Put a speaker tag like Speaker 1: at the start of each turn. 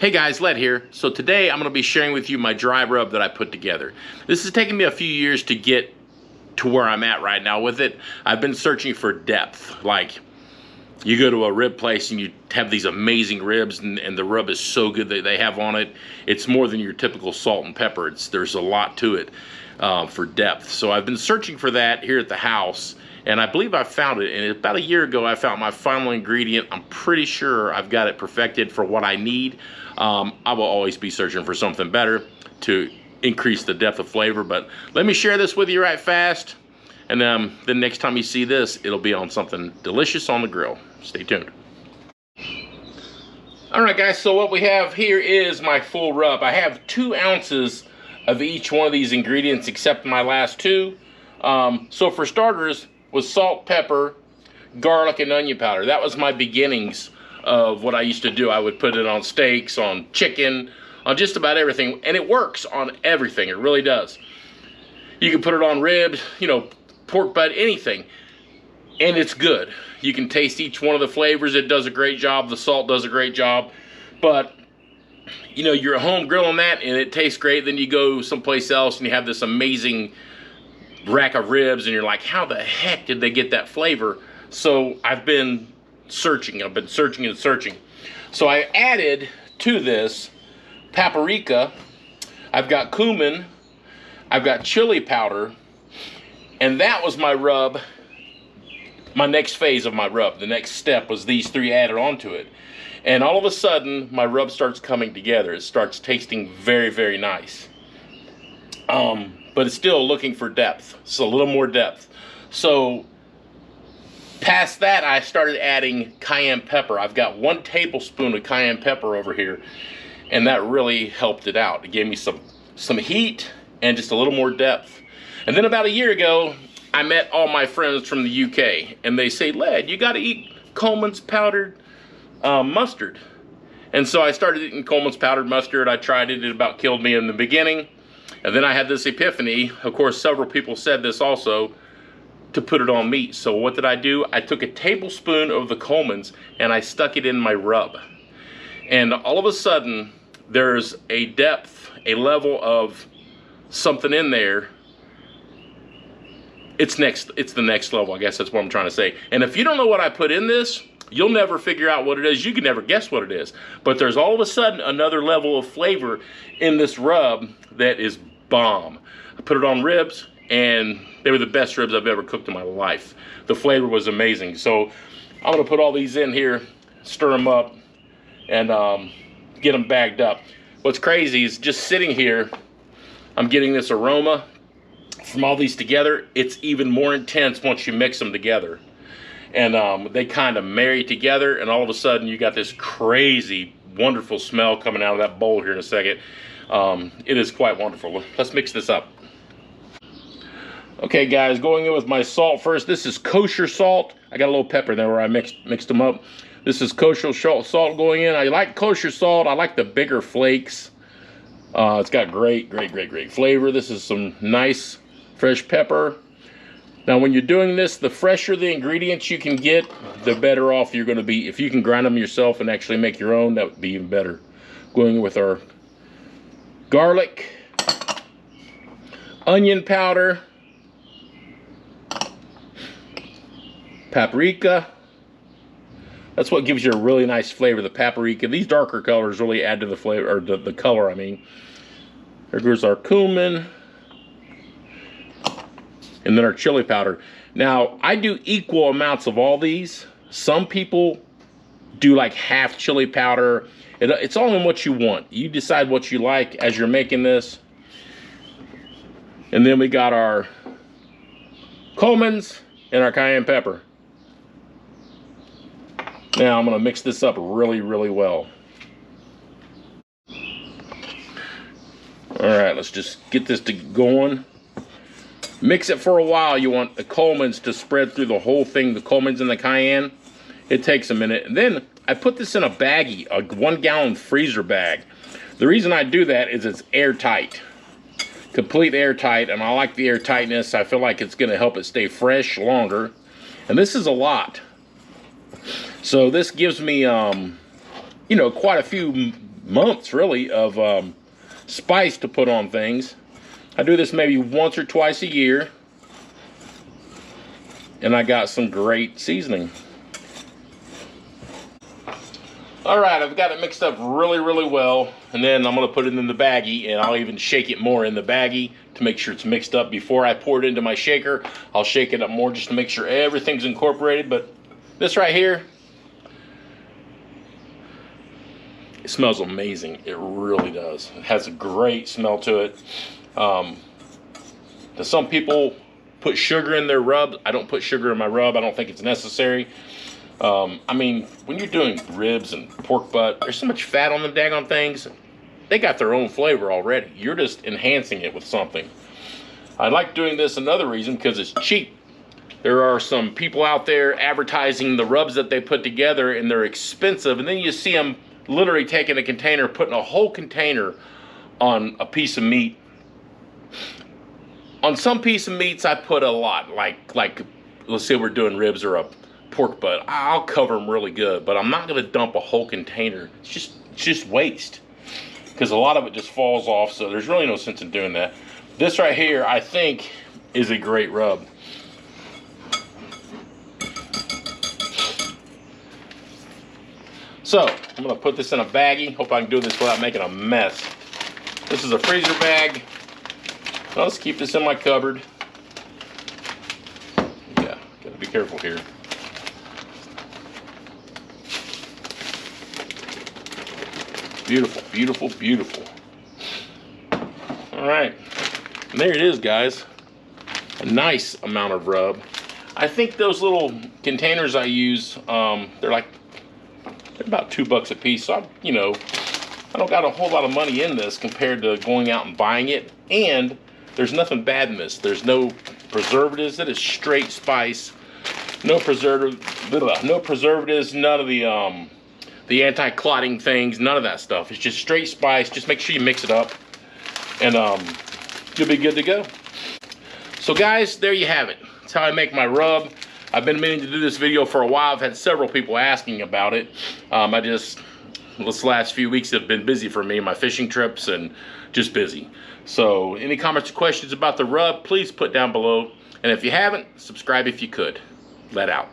Speaker 1: Hey guys, Led here. So today I'm going to be sharing with you my dry rub that I put together. This has taken me a few years to get to where I'm at right now with it. I've been searching for depth. Like, you go to a rib place and you have these amazing ribs and the rub is so good that they have on it. It's more than your typical salt and pepper. There's a lot to it for depth. So I've been searching for that here at the house. And I believe I found it, and about a year ago I found my final ingredient. I'm pretty sure I've got it perfected for what I need. I will always be searching for something better to increase the depth of flavor, but let me share this with you right fast, and the next time you see this, it'll be on something delicious on the grill. Stay tuned. Alright guys, so what we have here is my full rub. I have 2 ounces of each one of these ingredients except my last 2. So for starters, with salt, pepper, garlic, and onion powder. That was my beginnings of what I used to do. I would put it on steaks, on chicken, on just about everything, and it works on everything. It really does. You can put it on ribs, you know, pork butt, anything, and it's good. You can taste each one of the flavors. It does a great job. The salt does a great job, but you know, you're at home grilling that and it tastes great. Then you go someplace else and you have this amazing rack of ribs and you're like, how the heck did they get that flavor? So I've been searching and searching. So I added to this paprika, I've got cumin, I've got chili powder, and that was my rub. My next phase of my rub, the next step was these 3 added onto it. And all of a sudden my rub starts coming together. It starts tasting very, very nice. But it's still looking for depth. So a little more depth. So past that, I started adding cayenne pepper. I've got 1 tablespoon of cayenne pepper over here, and that really helped it out. It gave me some heat and just a little more depth. And then about a year ago, I met all my friends from the UK, and they say, Led, you got to eat Colmans powdered mustard. And so I started eating Colmans powdered mustard. I tried it. It about killed me in the beginning. And then I had this epiphany. Of course, several people said this also, to put it on meat. So what did I do? I took a tablespoon of the Colmans and I stuck it in my rub. And all of a sudden, there's a depth, a level of something in there. It's the next level, I guess that's what I'm trying to say. And if you don't know what I put in this, you'll never figure out what it is. You can never guess what it is. But there's all of a sudden another level of flavor in this rub that is bomb. I put it on ribs, and they were the best ribs I've ever cooked in my life. The flavor was amazing. So I'm gonna put all these in here, stir them up, and get them bagged up. What's crazy is just sitting here, I'm getting this aroma from all these together. It's even more intense once you mix them together. And they kind of marry together, and all of a sudden you got this crazy, wonderful smell coming out of that bowl here in a second. It is quite wonderful. Let's mix this up. Okay guys, going in with my salt first. This is kosher salt. I got a little pepper there where I mixed them up. This is kosher salt going in. I like kosher salt. I like the bigger flakes. It's got great flavor. This is some nice fresh pepper. Now when you're doing this, the fresher the ingredients you can get, the better off you're going to be. If you can grind them yourself and actually make your own, that would be even better. Going with our garlic, onion powder, paprika. That's what gives you a really nice flavor, the paprika. These darker colors really add to the flavor, or the color, I mean. There goes our cumin. And then our chili powder. Now, I do equal amounts of all these. Some people do like half chili powder. It's all in what you want. You decide what you like as you're making this. And then we got our Colmans and our cayenne pepper. Now I'm gonna mix this up really, really well. All right, let's just get this going. Mix it for a while. You want the Colmans to spread through the whole thing, the Colmans and the cayenne. It takes a minute. And then I put this in a baggie, a 1-gallon freezer bag. The reason I do that is it's airtight. Complete airtight, and I like the airtightness. I feel like it's gonna help it stay fresh longer. And this is a lot. So this gives me, you know, quite a few months really of spice to put on things. I do this maybe once or twice a year, and I got some great seasoning. All right, I've got it mixed up really, really well, and then I'm gonna put it in the baggie, and I'll even shake it more in the baggie to make sure it's mixed up. Before I pour it into my shaker, I'll shake it up more just to make sure everything's incorporated. But this right here, it smells amazing. It really does. It has a great smell to it. Some people put sugar in their rub. I don't put sugar in my rub. I don't think it's necessary. I mean, when you're doing ribs and pork butt, there's so much fat on them daggone things. They got their own flavor already. You're just enhancing it with something. I like doing this another reason, because it's cheap. There are some people out there advertising the rubs that they put together, and they're expensive, and then you see them literally taking a container, putting a whole container on a piece of meat. On some piece of meats, I put a lot, like let's say we're doing ribs or a pork butt. I'll cover them really good, but I'm not going to dump a whole container. It's just waste, because a lot of it just falls off, so there's really no sense in doing that. This right here, I think, is a great rub. So I'm going to put this in a baggie. Hope I can do this without making a mess. This is a freezer bag. Let's keep this in my cupboard. Yeah, gotta be careful here. Beautiful, beautiful, beautiful. All right, and there it is, guys. A nice amount of rub. I think those little containers I use, they're about $2 a piece. So I don't got a whole lot of money in this compared to going out and buying it. And there's nothing bad in this. There's no preservatives. It is straight spice. No preservatives. None of the anti-clotting things. None of that stuff. It's just straight spice. Just make sure you mix it up, and you'll be good to go. So guys, there you have it. That's how I make my rub. I've been meaning to do this video for a while. I've had several people asking about it. This last few weeks have been busy for me, my fishing trips, and just busy. So any comments or questions about the rub, please put down below. And if you haven't, subscribe if you could. Let out.